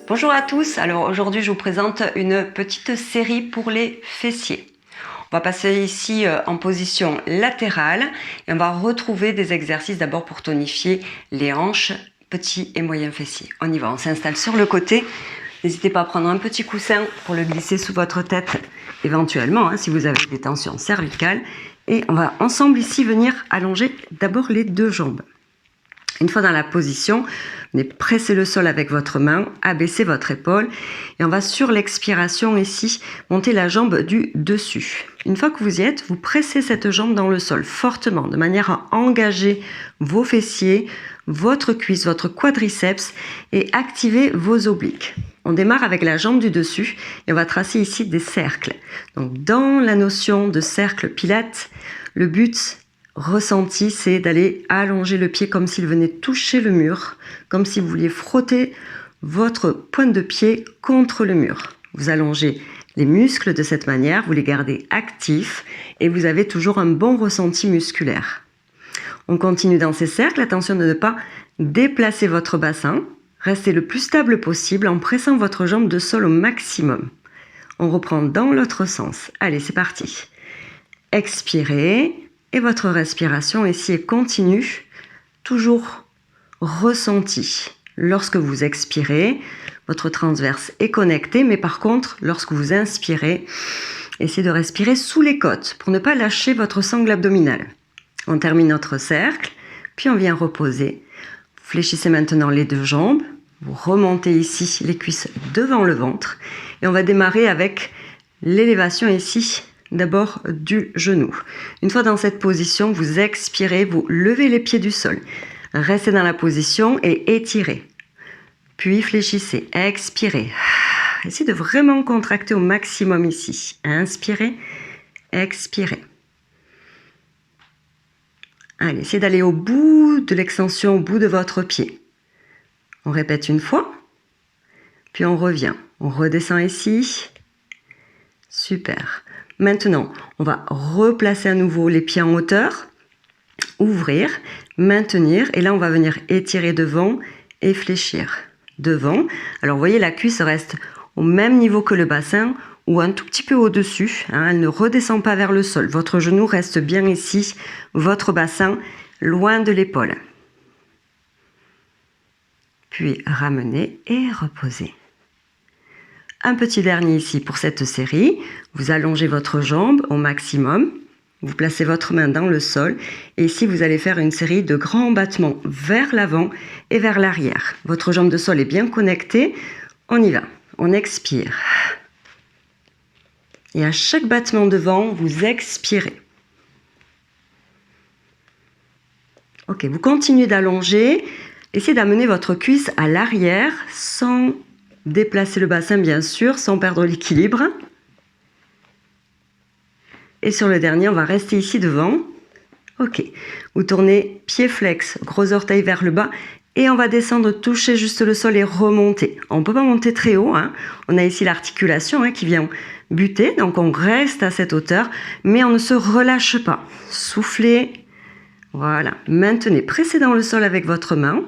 Bonjour à tous, alors aujourd'hui je vous présente une petite série pour les fessiers. On va passer ici en position latérale et on va retrouver des exercices d'abord pour tonifier les hanches, petits et moyens fessiers. On y va, on s'installe sur le côté. N'hésitez pas à prendre un petit coussin pour le glisser sous votre tête éventuellement si vous avez des tensions cervicales. Et on va ensemble ici venir allonger d'abord les deux jambes. Une fois dans la position, venez presser le sol avec votre main, abaissez votre épaule et on va sur l'expiration ici monter la jambe du dessus. Une fois que vous y êtes, vous pressez cette jambe dans le sol fortement de manière à engager vos fessiers, votre cuisse, votre quadriceps et activer vos obliques. On démarre avec la jambe du dessus et on va tracer ici des cercles. Donc dans la notion de cercle pilates, le but ressenti, c'est d'aller allonger le pied comme s'il venait toucher le mur, comme si vous vouliez frotter votre pointe de pied contre le mur. Vous allongez les muscles de cette manière, vous les gardez actifs et vous avez toujours un bon ressenti musculaire. On continue dans ces cercles, attention de ne pas déplacer votre bassin, restez le plus stable possible en pressant votre jambe de sol au maximum. On reprend dans l'autre sens. Allez, c'est parti. Expirez. Et votre respiration ici est continue, toujours ressentie. Lorsque vous expirez, votre transverse est connecté, mais par contre, lorsque vous inspirez, essayez de respirer sous les côtes pour ne pas lâcher votre sangle abdominale. On termine notre cercle, puis on vient reposer. Vous fléchissez maintenant les deux jambes, vous remontez ici les cuisses devant le ventre, et on va démarrer avec l'élévation ici d'abord du genou. Une fois dans cette position, vous expirez, vous levez les pieds du sol. Restez dans la position et étirez. Puis fléchissez, expirez. Essayez de vraiment contracter au maximum ici. Inspirez, expirez. Allez, essayez d'aller au bout de l'extension, au bout de votre pied. On répète une fois, puis on revient. On redescend ici. Super. Maintenant, on va replacer à nouveau les pieds en hauteur, ouvrir, maintenir, et là on va venir étirer devant et fléchir devant. Alors vous voyez, la cuisse reste au même niveau que le bassin ou un tout petit peu au-dessus, elle ne redescend pas vers le sol. Votre genou reste bien ici, votre bassin loin de l'épaule. Puis ramenez et reposez. Un petit dernier ici pour cette série. Vous allongez votre jambe au maximum. Vous placez votre main dans le sol. Et ici, vous allez faire une série de grands battements vers l'avant et vers l'arrière. Votre jambe de sol est bien connectée. On y va. On expire. Et à chaque battement devant, vous expirez. Ok, vous continuez d'allonger. Essayez d'amener votre cuisse à l'arrière sans déplacer le bassin, bien sûr, sans perdre l'équilibre. Et sur le dernier, on va rester ici devant. Ok. Vous tournez pied flex, gros orteil vers le bas. Et on va descendre, toucher juste le sol et remonter. On ne peut pas monter très haut. On a ici l'articulation qui vient buter. Donc on reste à cette hauteur. Mais on ne se relâche pas. Soufflez. Voilà. Maintenez. Pressez dans le sol avec votre main.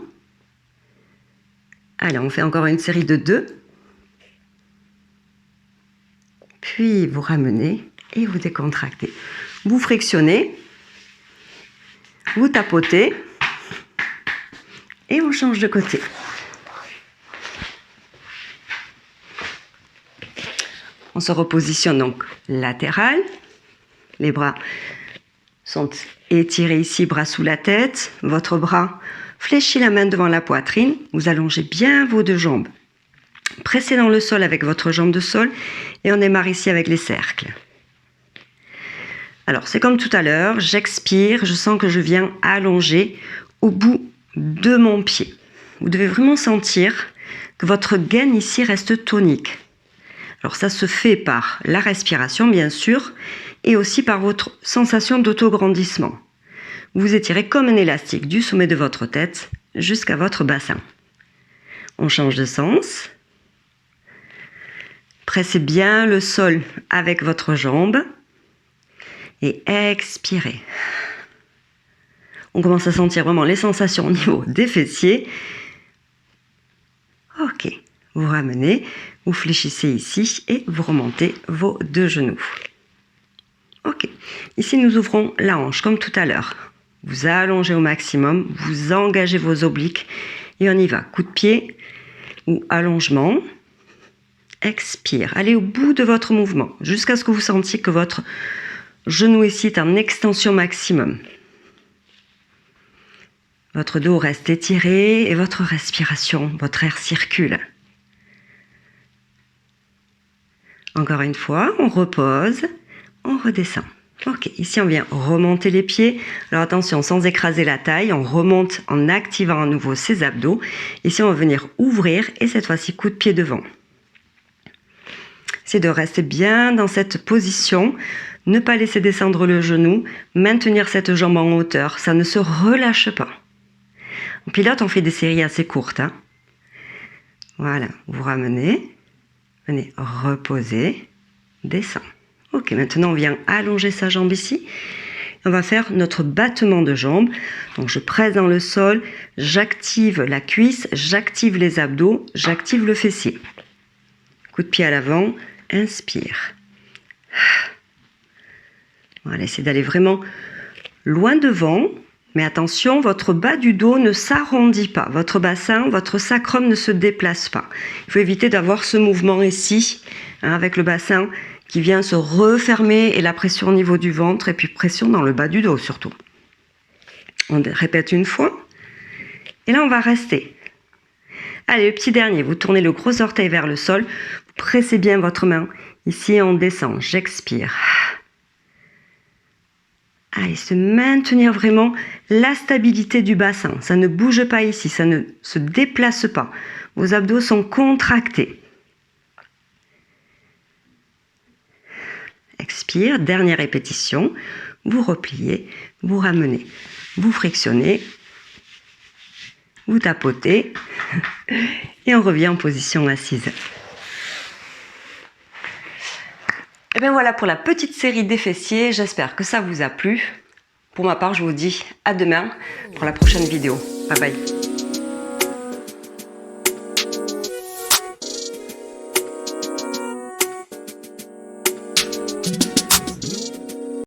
Allez, on fait encore une série de 2. Puis vous ramenez et vous décontractez. Vous frictionnez, vous tapotez et on change de côté. On se repositionne donc latéral. Les bras sont étirés ici, bras sous la tête. Votre bras fléchit la main devant la poitrine. Vous allongez bien vos deux jambes. Pressez dans le sol avec votre jambe de sol et on démarre ici avec les cercles. Alors c'est comme tout à l'heure, j'expire, je sens que je viens allonger au bout de mon pied. Vous devez vraiment sentir que votre gaine ici reste tonique. Alors ça se fait par la respiration bien sûr et aussi par votre sensation d'autograndissement. Vous étirez comme un élastique du sommet de votre tête jusqu'à votre bassin. On change de sens. Pressez bien le sol avec votre jambe et expirez. On commence à sentir vraiment les sensations au niveau des fessiers. Ok, Vous ramenez, vous fléchissez ici et vous remontez vos 2 genoux. Ok, ici nous ouvrons la hanche comme tout à l'heure. Vous allongez au maximum, vous engagez vos obliques et on y va. Coup de pied ou allongement. Expire. Allez au bout de votre mouvement jusqu'à ce que vous sentiez que votre genou ici est en extension maximum. Votre dos reste étiré et votre respiration, votre air circule. Encore une fois, on repose, on redescend. Ok, ici on vient remonter les pieds. Alors attention, sans écraser la taille, on remonte en activant à nouveau ses abdos. Ici on va venir ouvrir et cette fois-ci coup de pied devant. C'est de rester bien dans cette position, ne pas laisser descendre le genou, maintenir cette jambe en hauteur, ça ne se relâche pas. En pilote, on fait des séries assez courtes. Hein. Voilà, vous ramenez, venez reposer, descend. Ok, maintenant on vient allonger sa jambe ici. On va faire notre battement de jambes. Donc je presse dans le sol, j'active la cuisse, j'active les abdos, j'active le fessier. Coup de pied à l'avant, inspire. Voilà, essayez d'aller vraiment loin devant. Mais attention, votre bas du dos ne s'arrondit pas. Votre bassin, votre sacrum ne se déplace pas. Il faut éviter d'avoir ce mouvement ici, hein, avec le bassin qui vient se refermer et la pression au niveau du ventre et puis pression dans le bas du dos surtout. On répète une fois. Et là, on va rester. Allez, le petit dernier. Vous tournez le gros orteil vers le sol. Vous pressez bien votre main. Ici, on descend. J'expire. Allez, se maintenir vraiment la stabilité du bassin. Ça ne bouge pas ici, ça ne se déplace pas. Vos abdos sont contractés. Expire, dernière répétition. Vous repliez, vous ramenez, vous frictionnez, vous tapotez et on revient en position assise. Et bien voilà pour la petite série des fessiers, j'espère que ça vous a plu. Pour ma part, je vous dis à demain pour la prochaine vidéo. Bye bye.